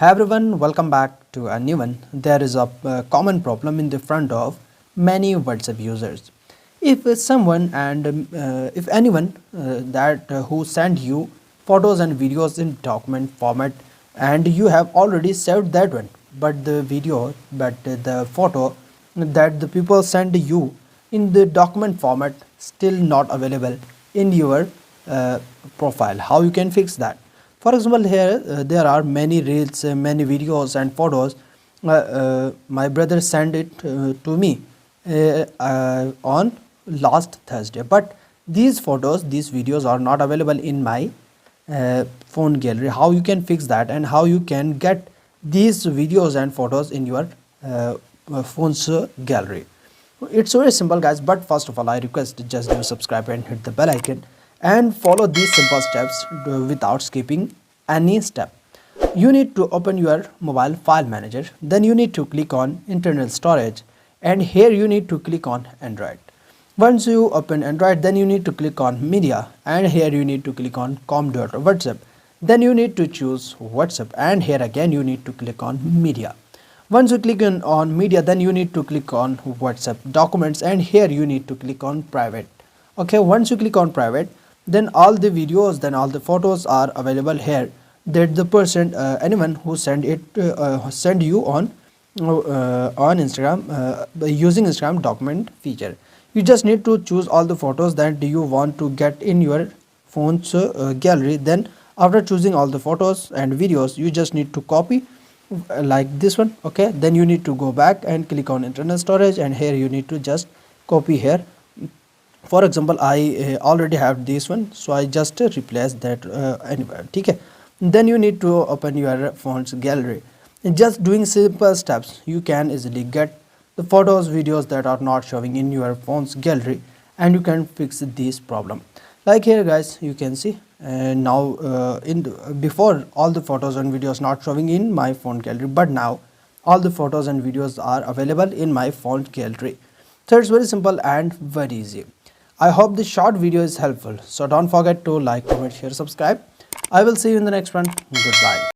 Hi everyone, welcome back to a new one. There is a common problem in the front of many WhatsApp users. If someone and if anyone that who send you photos and videos in document format and you have already saved that one, but the photo that the people send you in the document format still not available in your profile. How you can fix that? For example, here there are many reels, many videos and photos. My brother sent it to me on last Thursday, but these photos, these videos are not available in my phone gallery. How you can fix that, and how you can get these videos and photos in your phone's gallery? It's very simple, guys, but first of all I request just do subscribe and hit the bell icon and follow these simple steps without skipping any step. You need to open your mobile file manager, then you need to click on internal storage, and here you need to click on Android. Once you open Android, then you need to click on media, and here you need to click on com.whatsapp. Then you need to choose WhatsApp, and here again you need to click on media. Once you click on media, then you need to click on WhatsApp documents, and here you need to click on private. Okay, once you click on private, then all the videos, then all the photos are available here, that the person anyone who send you on Instagram using Instagram document feature. You just need to choose all the photos that you want to get in your phone's gallery. Then after choosing all the photos and videos, you just need to copy like this one. Okay, then you need to go back and click on internal storage, and here you need to just copy here. For example, I already have this one, so I just replace that anywhere. Okay, then you need to open your phone's gallery. And just doing simple steps, you can easily get the photos, videos that are not showing in your phone's gallery, and you can fix this problem. Like here, guys, you can see now before all the photos and videos not showing in my phone gallery, but now all the photos and videos are available in my phone gallery. So it's very simple and very easy. I hope this short video is helpful. So don't forget to like, comment, share, subscribe. I will see you in the next one. Goodbye.